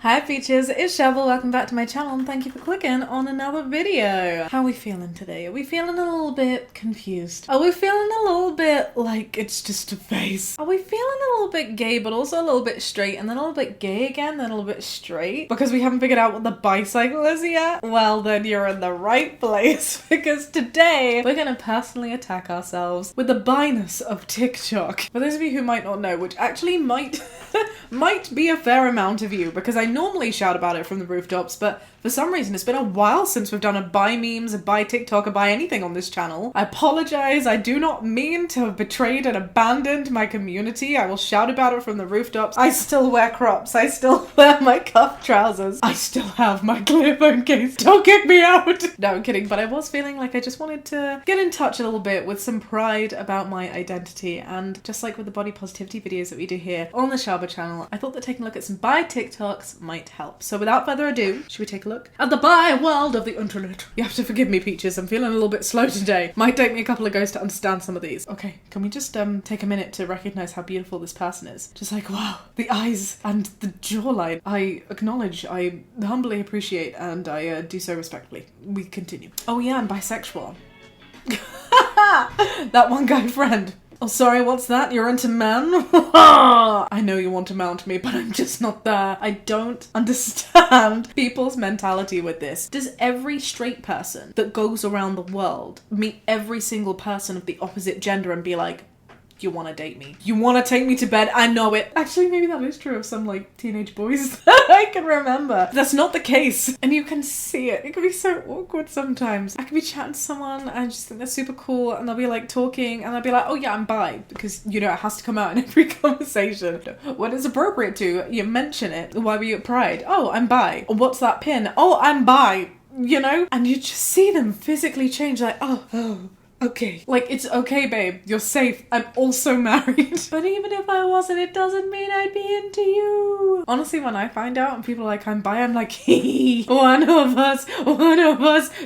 Hi peaches, it's Shabah. Welcome back to my channel and thank you for clicking on another video. How are we feeling today? Are we feeling a little bit confused? Are we feeling a little bit like it's just a phase? Are we feeling a little bit gay but also a little bit straight and then a little bit gay again, then a little bit straight? Because we haven't figured out what the bicycle is yet? Well then you're in the right place because today we're gonna personally attack ourselves with the bi-ness of TikTok. For those of you who might not know, which actually might be a fair amount of you, because I normally shout about it from the rooftops, but for some reason it's been a while since we've done a bi memes, a bi TikTok, a bi anything on this channel. I apologize, I do not mean to have betrayed and abandoned my community. I will shout about it from the rooftops. I still wear crops, I still wear my cuff trousers, I still have my clear phone case, don't kick me out! No, I'm kidding, but I was feeling like I just wanted to get in touch a little bit with some pride about my identity, and just like with the body positivity videos that we do here on the Shabah channel, I thought that taking a look at some bi TikToks might help. So without further ado, should we take a look at the bi world of the internet? You have to forgive me, peaches, I'm feeling a little bit slow today. Might take me a couple of goes to understand some of these. Okay, can we just take a minute to recognize how beautiful this person is? Just like, wow, the eyes and the jawline. I acknowledge, I humbly appreciate, and I do so respectfully. We continue. Oh yeah, I'm bisexual. That one guy friend. Oh, sorry, what's that? You're into men? I know you want to mount me, but I'm just not there. I don't understand people's mentality with this. Does every straight person that goes around the world meet every single person of the opposite gender and be like, you want to date me? You want to take me to bed? I know it. Actually, maybe that is true of some, like, teenage boys I can remember. That's not the case. And you can see it. It can be so awkward sometimes. I can be chatting to someone and I just think they're super cool and they'll be, like, talking and they'll be like, oh yeah, I'm bi. Because, you know, it has to come out in every conversation. When it's appropriate to, you mention it. Why were you at Pride? Oh, I'm bi. What's that pin? Oh, I'm bi. You know? And you just see them physically change, like, oh. Okay. Like, it's okay, babe. You're safe. I'm also married. But even if I wasn't, it doesn't mean I'd be into you. Honestly, when I find out and people are like, I'm bi, I'm like, hee, one of us,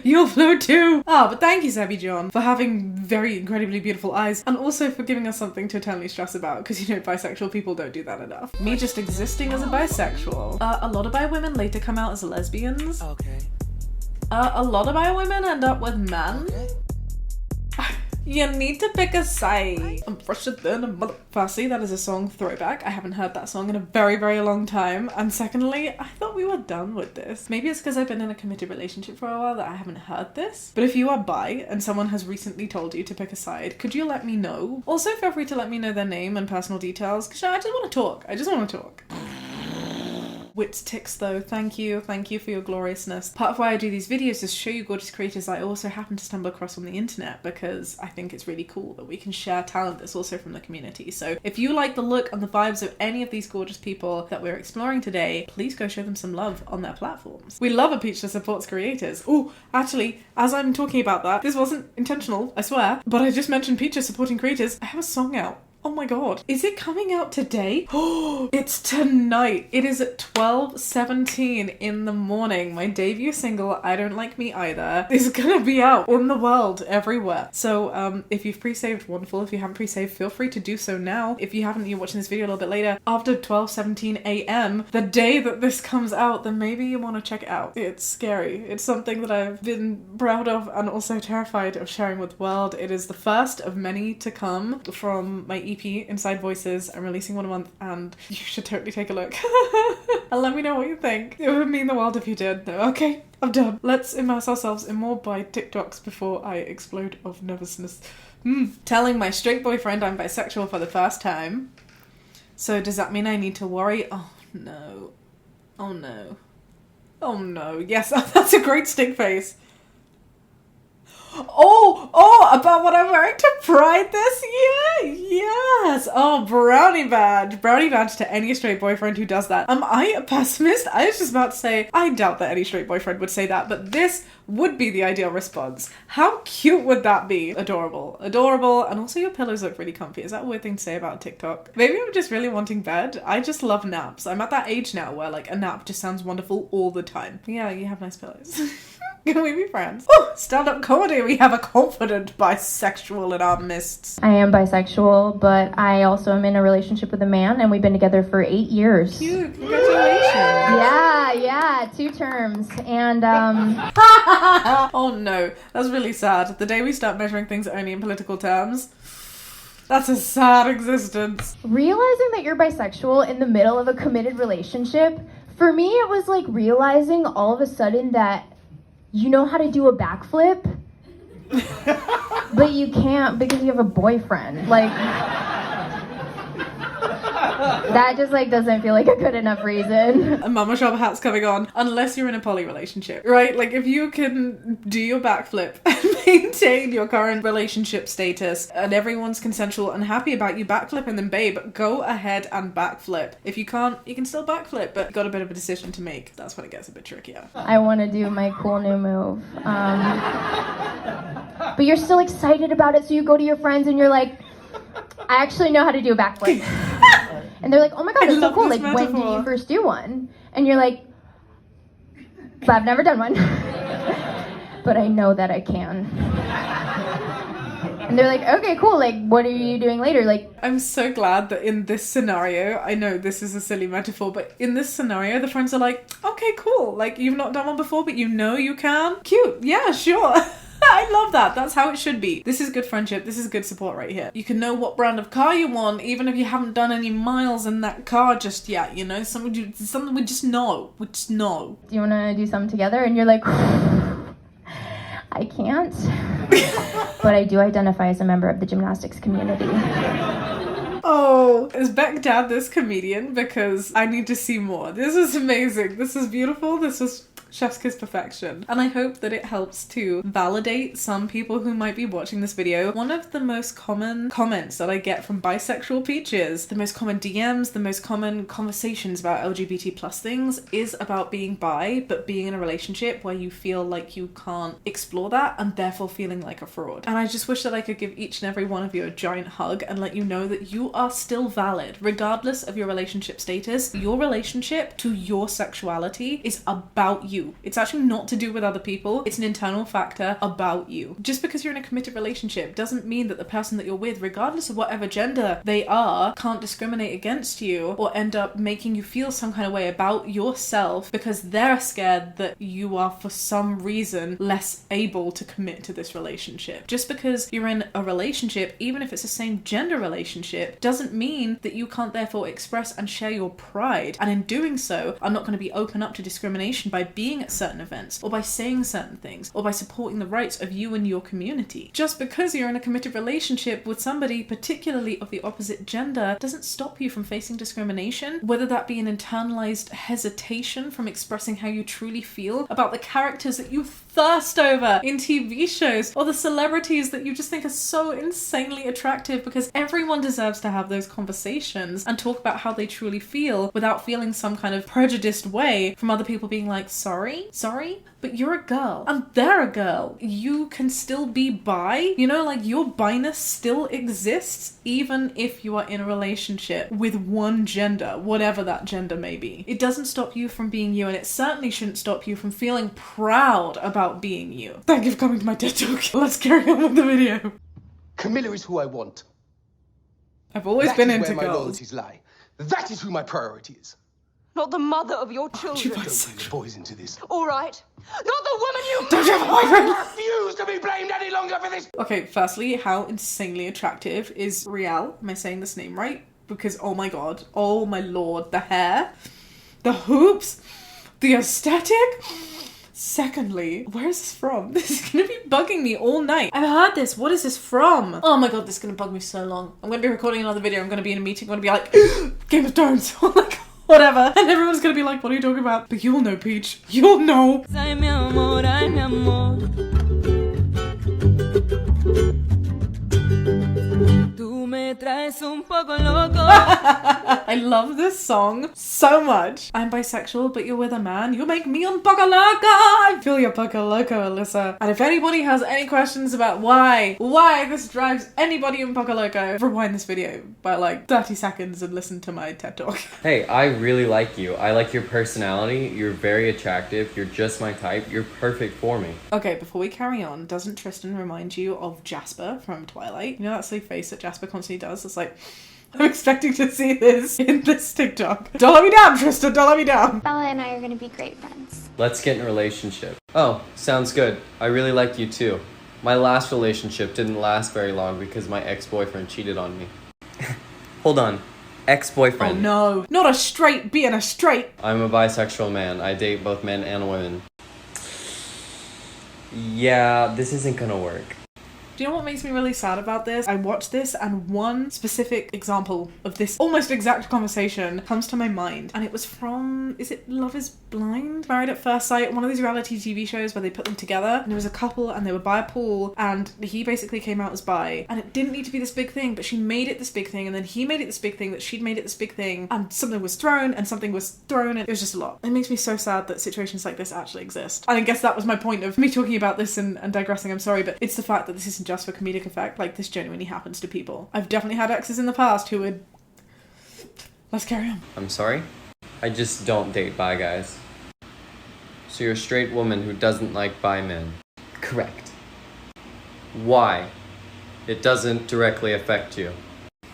you'll float too. Oh, but thank you, Zabby John, for having very incredibly beautiful eyes and also for giving us something to eternally stress about, because, you know, bisexual people don't do that enough. Me just existing as a bisexual. A lot of bi women later come out as lesbians. Okay. A lot of bi women end up with men. Okay. You need to pick a side. I'm fresher than a mother. Firstly, that is a song throwback. I haven't heard that song in a very, very long time. And secondly, I thought we were done with this. Maybe it's because I've been in a committed relationship for a while that I haven't heard this. But if you are bi and someone has recently told you to pick a side, could you let me know? Also, feel free to let me know their name and personal details, because I just want to talk. I just want to talk. Wits ticks though, thank you for your gloriousness. Part of why I do these videos is show you gorgeous creators I also happen to stumble across on the internet, because I think it's really cool that we can share talent that's also from the community. So if you like the look and the vibes of any of these gorgeous people that we're exploring today, please go show them some love on their platforms. We love a peach that supports creators. Oh, actually, as I'm talking about that, this wasn't intentional, I swear, but I just mentioned peaches supporting creators. I have a song out. Oh my god. Is it coming out today? Oh, it's tonight. It is at 12:17 in the morning. My debut single, I Don't Like Me Either, is gonna be out in the world everywhere. So if you've pre-saved, wonderful. If you haven't pre-saved, feel free to do so now. If you haven't, you're watching this video a little bit later, after 12:17 a.m, the day that this comes out, then maybe you want to check it out. It's scary. It's something that I've been proud of and also terrified of sharing with the world. It is the first of many to come from my EP, Inside Voices. I'm releasing one a month and you should totally take a look. And let me know what you think. It would mean the world if you did. Okay, I'm done. Let's immerse ourselves in more bi TikToks before I explode of nervousness. Telling my straight boyfriend I'm bisexual for the first time. So does that mean I need to worry? Oh no. Oh no. Oh no. Yes, that's a great stink face. Oh, about what I'm wearing to Pride this year? Yes. Oh, brownie badge. Brownie badge to any straight boyfriend who does that. Am I a pessimist? I was just about to say, I doubt that any straight boyfriend would say that, but this would be the ideal response. How cute would that be? Adorable. Adorable. And also your pillows look really comfy. Is that a weird thing to say about TikTok? Maybe I'm just really wanting bed. I just love naps. I'm at that age now where like a nap just sounds wonderful all the time. Yeah, you have nice pillows. Can we be friends? Oh, stand-up comedy finally we have a confident bisexual in our midst. I am bisexual, but I also am in a relationship with a man, and we've been together for 8 years. Cute, congratulations. Yeah, 2 terms. And, Oh no, that's really sad. The day we start measuring things only in political terms, that's a sad existence. realizing that you're bisexual in the middle of a committed relationship, for me, it was like realizing all of a sudden that you know how to do a backflip, but you can't because you have a boyfriend. Like, that just like doesn't feel like a good enough reason. A Mama Shaba hat's coming on, unless you're in a poly relationship, right? Like, if you can do your backflip and maintain your current relationship status and everyone's consensual and happy about you backflipping, then babe, go ahead and backflip. If you can't, you can still backflip, but got a bit of a decision to make. That's when it gets a bit trickier. I want to do my cool new move. But you're still excited about it, so you go to your friends and you're like, I actually know how to do a backflip. And they're like, oh my god, that's so cool. Like, when did you first do one? And you're like, I've never done one. But I know that I can. And they're like, okay, cool. Like, what are you doing later? Like, I'm so glad that in this scenario, I know this is a silly metaphor, but in this scenario, the friends are like, okay, cool. Like, you've not done one before, but you know you can. Cute. Yeah, sure. I love that. That's how it should be. This is good friendship. This is good support right here. You can know what brand of car you want, even if you haven't done any miles in that car just yet, you know? Something we just know. We just know. do you want to do something together? And you're like, I can't. But I do identify as a member of the gymnastics community. Oh, is Beck Dad this comedian? Because I need to see more. This is amazing. This is beautiful. This is chef's kiss perfection. And I hope that it helps to validate some people who might be watching this video. One of the most common comments that I get from bisexual peaches, the most common DMs, the most common conversations about LGBT plus things is about being bi, but being in a relationship where you feel like you can't explore that and therefore feeling like a fraud. And I just wish that I could give each and every one of you a giant hug and let you know that you are still valid, regardless of your relationship status. Your relationship to your sexuality is about you. It's actually not to do with other people. It's an internal factor about you. Just because you're in a committed relationship doesn't mean that the person that you're with, regardless of whatever gender they are, can't discriminate against you or end up making you feel some kind of way about yourself because they're scared that you are for some reason less able to commit to this relationship. Just because you're in a relationship, even if it's the same gender relationship, doesn't mean that you can't therefore express and share your pride. And in doing so, are not going to be open up to discrimination by being at certain events or by saying certain things or by supporting the rights of you and your community. Just because you're in a committed relationship with somebody, particularly of the opposite gender, doesn't stop you from facing discrimination, whether that be an internalized hesitation from expressing how you truly feel about the characters that you thirst over in TV shows or the celebrities that you just think are so insanely attractive, because everyone deserves to have those conversations and talk about how they truly feel without feeling some kind of prejudiced way from other people being like, sorry, but you're a girl and they're a girl. You can still be bi. You know, like, your bi-ness still exists even if you are in a relationship with one gender, whatever that gender may be. It doesn't stop you from being you, and it certainly shouldn't stop you from feeling proud about being you. Thank you for coming to my TED Talk. Let's carry on with the video. Camilla is who I want. I've always been into That is where my girls. loyalties lie. That is who my priority is. Not the mother of your children. Don't bring the boys into this. All right. Not the woman you... Don't you have a boyfriend? I refuse to be blamed any longer for this. Okay, firstly, how insanely attractive is Riel? Am I saying this name right? Because, oh my god, oh my lord, the hair, the hoops, the aesthetic. Secondly, where is this from? This is gonna be bugging me all night. I've heard this. What is this from? Oh my god, this is gonna bug me so long. I'm gonna be recording another video. I'm gonna be in a meeting. I'm gonna be like, Game of Thrones. Oh my god. Whatever. And everyone's gonna be like, what are you talking about? But you'll know, Peach. You'll know. Ay, mi amor, ay, mi amor. Tú me traes un poco loco. I I love this song so much. I'm bisexual, but you're with a man. You make me un poco loco. I feel your poco loco, Alyssa. And if anybody has any questions about why this drives anybody un poco loco, rewind this video by like 30 seconds and listen to my TED Talk. Hey, I really like you. I like your personality. You're very attractive. You're just my type. You're perfect for me. Okay, before we carry on, doesn't Tristan remind you of Jasper from Twilight? You know that silly face that Jasper constantly does? It's like, I'm expecting to see this in this TikTok. Don't let me down, Tristan, don't let me down. Bella and I are gonna be great friends. Let's get in a relationship. Oh, sounds good. I really like you too. My last relationship didn't last very long because my ex-boyfriend cheated on me. Hold on. Ex-boyfriend. Oh no, not a straight being a straight. I'm a bisexual man. I date both men and women. Yeah, this isn't gonna work. Do you know what makes me really sad about this? I watched this and one specific example of this almost exact conversation comes to my mind. And it was from, is it Love is Blind? Married at First Sight, one of these reality TV shows where they put them together. And there was a couple and they were by a pool and he basically came out as bi. And it didn't need to be this big thing, but she made it this big thing. And then he made it this big thing, that she'd made it this big thing. And something was thrown and something was thrown. And it was just a lot. It makes me so sad that situations like this actually exist. And I guess that was my point of me talking about this and digressing. I'm sorry, but it's the fact that this isn't just for comedic effect. Like, this genuinely happens to people. I've definitely had exes in the past who would... Let's carry on. I'm sorry? I just don't date bi guys. So you're a straight woman who doesn't like bi men. Correct. Why? It doesn't directly affect you.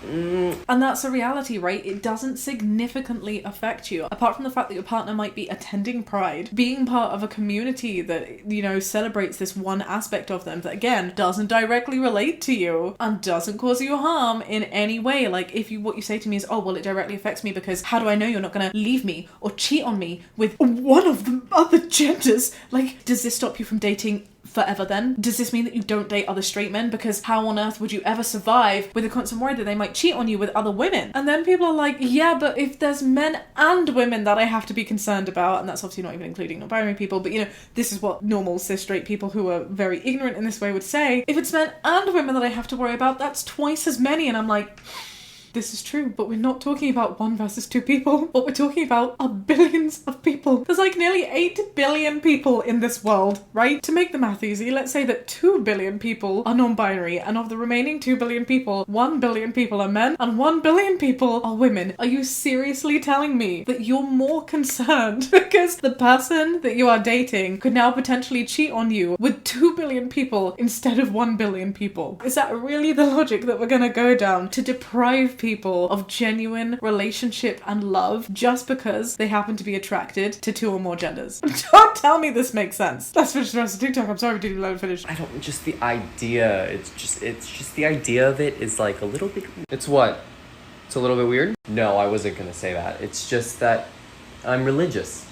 And that's a reality, right? It doesn't significantly affect you. Apart from the fact that your partner might be attending Pride, being part of a community that, you know, celebrates this one aspect of them that, again, doesn't directly relate to you and doesn't cause you harm in any way. Like, if you, what you say to me is, oh, well, it directly affects me because how do I know you're not gonna leave me or cheat on me with one of the other genders? Like, does this stop you from dating forever then? Does this mean that you don't date other straight men? Because how on earth would you ever survive with a constant worry that they might cheat on you with other women? And then people are like, yeah, but if there's men and women that I have to be concerned about, and that's obviously not even including non-binary people, but you know, this is what normal cis straight people who are very ignorant in this way would say. If it's men and women that I have to worry about, that's twice as many. And I'm like, this is true, but we're not talking about 1 versus 2 people. What we're talking about are billions of people. There's like nearly 8 billion people in this world, right? To make the math easy, let's say that 2 billion people are non-binary, and of the remaining 2 billion people, 1 billion people are men, and 1 billion people are women. Are you seriously telling me that you're more concerned because the person that you are dating could now potentially cheat on you with 2 billion people instead of 1 billion people? Is that really the logic that we're gonna go down, to deprive people of genuine relationship and love just because they happen to be attracted to 2 or more genders? Don't tell me this makes sense. Let's finish the rest of TikTok. I'm sorry we didn't let it finish. I don't, just the idea, it's just the idea of it is like a little bit... It's what? It's a little bit weird? No, I wasn't gonna say that. It's just that I'm religious.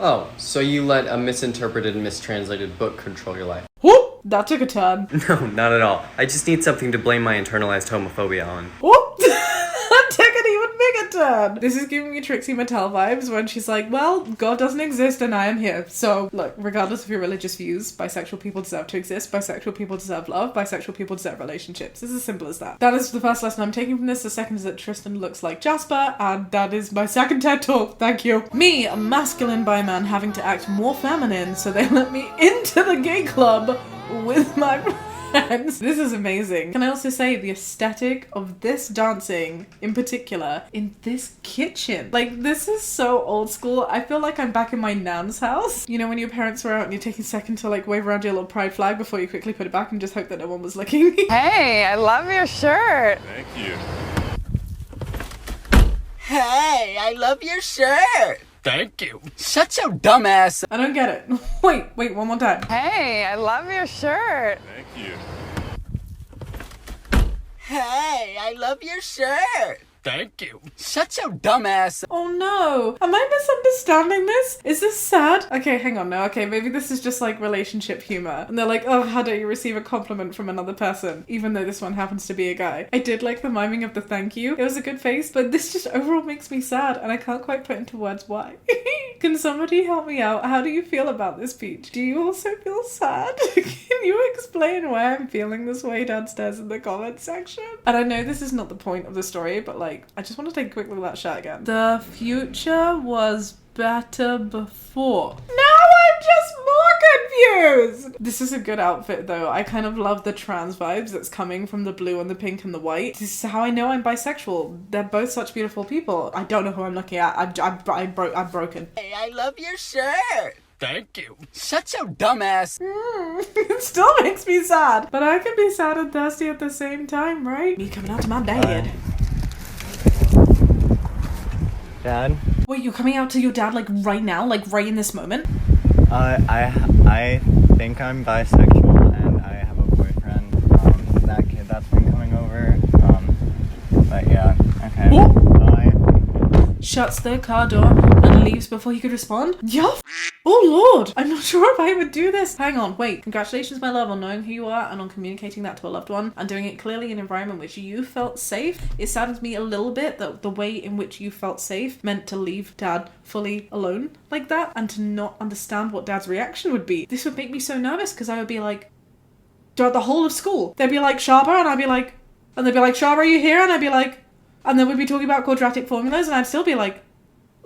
Oh, so you let a misinterpreted and mistranslated book control your life. Whoop! That took a turn. No, not at all. I just need something to blame my internalized homophobia on. Whoop! That took an even bigger turn. This is giving me Trixie Mattel vibes when she's like, well, God doesn't exist and I am here. So, look, regardless of your religious views, bisexual people deserve to exist, bisexual people deserve love, bisexual people deserve relationships. It's as simple as that. That is the first lesson I'm taking from this. The second is that Tristan looks like Jasper, and that is my second TED Talk. Thank you. Me, a masculine bi man, having to act more feminine so they let me into the gay club with my friends. This is amazing. Can I also say the aesthetic of this dancing in particular in this kitchen? Like, this is so old school. I feel like I'm back in my nan's house. You know, when your parents were out and you're taking a second to like wave around your little pride flag before you quickly put it back and just hope that no one was looking. Hey, I love your shirt. Thank you. Hey, I love your shirt. Thank you. Such a dumbass. I don't get it. Wait, one more time. Hey, I love your shirt. Thank you. Hey, I love your shirt. Thank you. Such a dumbass. Oh no. Am I misunderstanding this? Is this sad? Okay, hang on now. Okay, maybe this is just like relationship humor. And they're like, oh, how dare you receive a compliment from another person, even though this one happens to be a guy. I did like the miming of the thank you. It was a good face, but this just overall makes me sad and I can't quite put into words why. Can somebody help me out? How do you feel about this, Peach? Do you also feel sad? Can you explain why I'm feeling this way downstairs in the comments section? And I know this is not the point of the story, but like, like, I just want to take a quick look at that shirt again. The future was better before. Now I'm just more confused. This is a good outfit though. I kind of love the trans vibes that's coming from the blue and the pink and the white. This is how I know I'm bisexual. They're both such beautiful people. I don't know who I'm looking at. I'm broken. Hey, I love your shirt. Thank you. Such a dumbass. It still makes me sad. But I can be sad and thirsty at the same time, right? Me coming out to my dad. Dad? Wait, you're coming out to your dad like right now? Like right in this moment? I think I'm bisexual and I have a boyfriend. That kid that's been coming over. But yeah, okay. Bye. Shuts the car door and leaves before he could respond? Yeah. Oh lord, I'm not sure if I would do this. Hang on, wait. Congratulations, my love, on knowing who you are and on communicating that to a loved one and doing it clearly in an environment which you felt safe. It saddens me a little bit that the way in which you felt safe meant to leave dad fully alone like that and to not understand what dad's reaction would be. This would make me so nervous because I would be like, throughout the whole of school, they'd be like, Shabah, and I'd be like, and they'd be like, Shabah, are you here? And I'd be like, and then we'd be talking about quadratic formulas and I'd still be like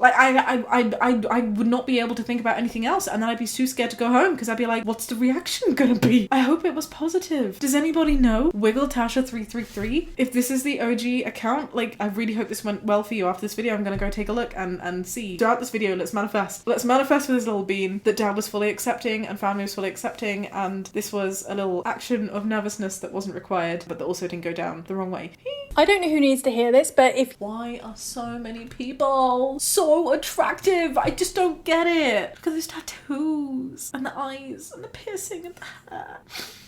I would not be able to think about anything else, and then I'd be too scared to go home because I'd be like, what's the reaction gonna be? I hope it was positive. Does anybody know? Wiggle Tasha 333. If this is the OG account, like, I really hope this went well for you. After this video, I'm gonna go take a look and see. Throughout this video, let's manifest. Let's manifest for this little bean that dad was fully accepting and family was fully accepting, and this was a little action of nervousness that wasn't required, but that also didn't go down the wrong way. I don't know who needs to hear this, but if... Why are so many people so attractive? I just don't get it. Look at those tattoos and the eyes and the piercing and the hair.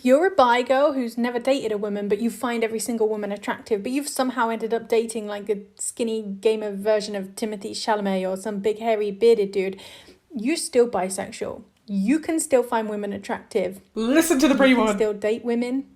You're a bi girl who's never dated a woman, but you find every single woman attractive, but you've somehow ended up dating like a skinny gamer version of Timothy Chalamet or some big hairy bearded dude. You're still bisexual. You can still find women attractive. Listen to the pretty one. You can still date women,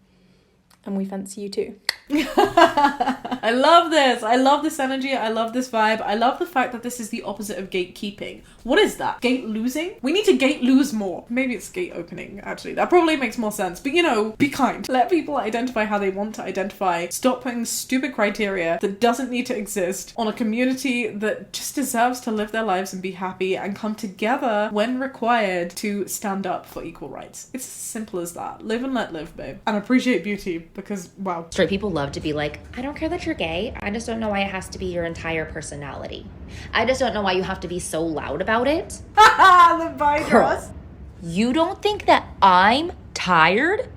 and we fancy you too. I love this. I love this energy. I love this vibe. I love the fact that this is the opposite of gatekeeping. What is that? Gate losing? We need to gate lose more. Maybe it's gate opening, actually. That probably makes more sense. But you know, be kind. Let people identify how they want to identify. Stop putting stupid criteria that doesn't need to exist on a community that just deserves to live their lives and be happy and come together when required to stand up for equal rights. It's as simple as that. Live and let live, babe. And appreciate beauty because, wow. Straight people love to be like, I don't care that you're gay. I just don't know why it has to be your entire personality. I just don't know why you have to be so loud about it. The bi girls. You don't think that I'm tired?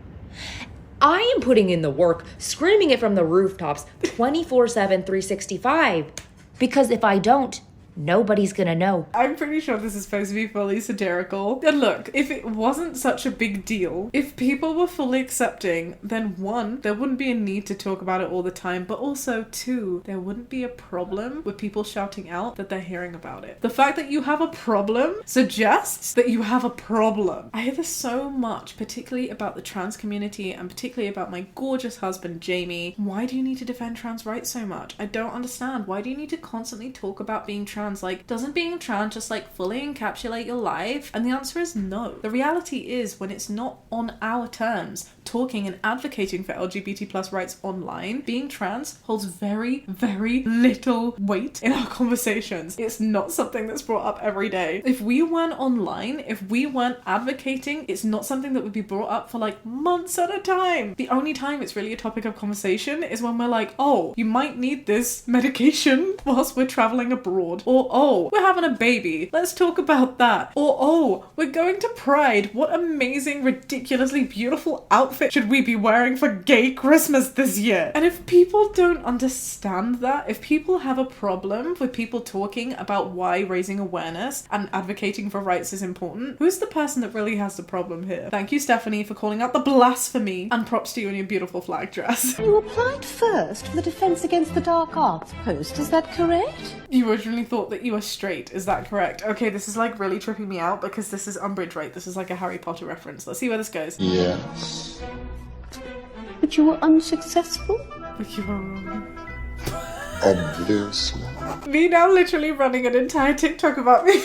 I am putting in the work, screaming it from the rooftops 24/7, 365. Because if I don't, nobody's gonna know. I'm pretty sure this is supposed to be fully satirical. And look, if it wasn't such a big deal, if people were fully accepting, then one, there wouldn't be a need to talk about it all the time, but also two, there wouldn't be a problem with people shouting out that they're hearing about it. The fact that you have a problem suggests that you have a problem. I hear this so much, particularly about the trans community and particularly about my gorgeous husband, Jamie. Why do you need to defend trans rights so much? I don't understand. Why do you need to constantly talk about being trans? Like, doesn't being trans just like fully encapsulate your life? And the answer is no. The reality is, when it's not on our terms, talking and advocating for LGBT plus rights online, being trans holds very, very little weight in our conversations. It's not something that's brought up every day. If we weren't online, if we weren't advocating, it's not something that would be brought up for like months at a time. The only time it's really a topic of conversation is when we're like, oh, you might need this medication whilst we're traveling abroad. Or, oh, we're having a baby. Let's talk about that. Or, oh, we're going to Pride. What amazing, ridiculously beautiful outfit should we be wearing for gay Christmas this year? And if people don't understand that, if people have a problem with people talking about why raising awareness and advocating for rights is important, who's the person that really has the problem here? Thank you, Stephanie, for calling out the blasphemy, and props to you in your beautiful flag dress. You applied first for the Defence Against the Dark Arts post, is that correct? You originally thought that you were straight, is that correct? Okay, this is like really tripping me out because this is Umbridge, right? This is like a Harry Potter reference. Let's see where this goes. Yes. But you were unsuccessful? But you were wrong. Obviously. Me now literally running an entire TikTok about me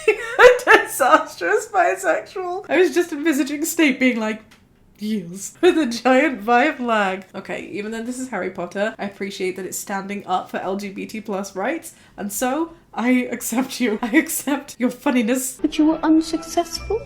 being a disastrous bisexual. I was just envisaging Snape being like, Yes. With a giant bi flag. Okay, even though this is Harry Potter, I appreciate that it's standing up for LGBT plus rights, and so I accept you. I accept your funniness. But you were unsuccessful?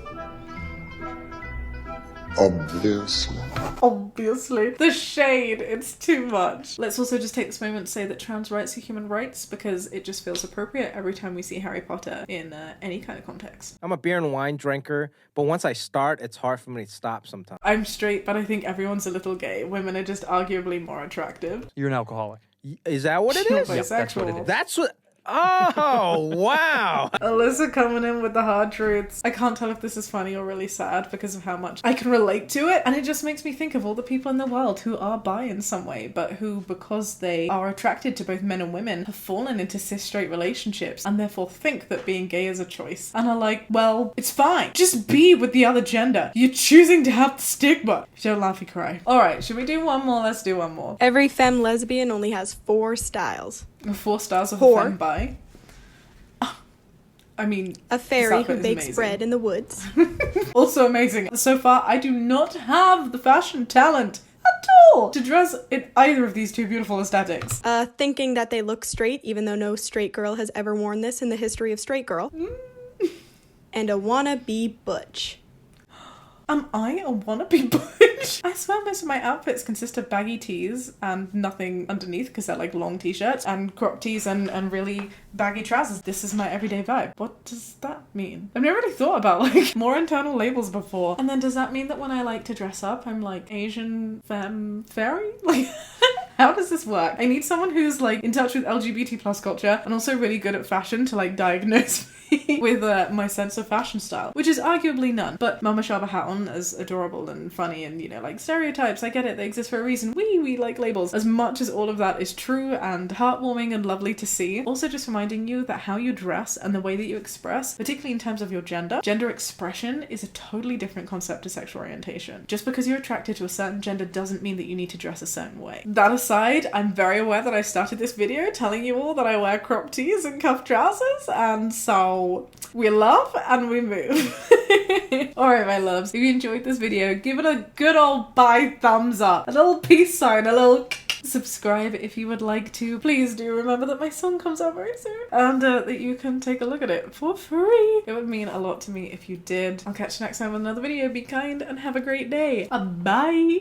Obviously. Obviously. The shade, it's too much. Let's also just take this moment to say that trans rights are human rights, because it just feels appropriate every time we see Harry Potter in any kind of context. I'm a beer and wine drinker, but once I start, it's hard for me to stop sometimes. I'm straight, but I think everyone's a little gay. Women are just arguably more attractive. You're an alcoholic. Is that what it You're is? bisexual. That's what it is. That's what... Oh, wow. Alyssa coming in with the hard truths. I can't tell if this is funny or really sad because of how much I can relate to it. And it just makes me think of all the people in the world who are bi in some way, but who, because they are attracted to both men and women, have fallen into cis straight relationships and therefore think that being gay is a choice. And are like, well, it's fine. Just be with the other gender. You're choosing to have the stigma. If you don't laugh, you cry. Alright, should we do one more? Let's do one more. Every femme lesbian only has 4 styles. 4 stars of Whore. a femme bi. I mean, a fairy who bakes amazing. bread in the woods. Also amazing. So far, I do not have the fashion talent at all to dress in either of these two beautiful aesthetics. Thinking that they look straight, even though no straight girl has ever worn this in the history of straight girl. And a wanna-be butch. Am I a wannabe butch? I swear most of my outfits consist of baggy tees and nothing underneath because they're like long t-shirts and crop tees and really baggy trousers. This is my everyday vibe. What does that mean? I've never really thought about like more internal labels before. And then does that mean that when I like to dress up, I'm like Asian femme fairy? Like... How does this work? I need someone who's like in touch with LGBT plus culture and also really good at fashion to like diagnose me with my sense of fashion style, which is arguably none. But Mama Shabah Hatton, as adorable and funny and, you know, like stereotypes, I get it, they exist for a reason. We like labels. As much as all of that is true and heartwarming and lovely to see, also just reminding you that how you dress and the way that you express, particularly in terms of your gender expression is a totally different concept to sexual orientation. Just because you're attracted to a certain gender doesn't mean that you need to dress a certain way. That aside, I'm very aware that I started this video telling you all that I wear crop tees and cuff trousers, and so we love and we move. Alright, my loves, if you enjoyed this video, give it a good old bye thumbs up, a little peace sign, a little subscribe if you would like to. Please do remember that my song comes out very soon and that you can take a look at it for free. It would mean a lot to me if you did. I'll catch you next time with another video. Be kind and have a great day. Bye!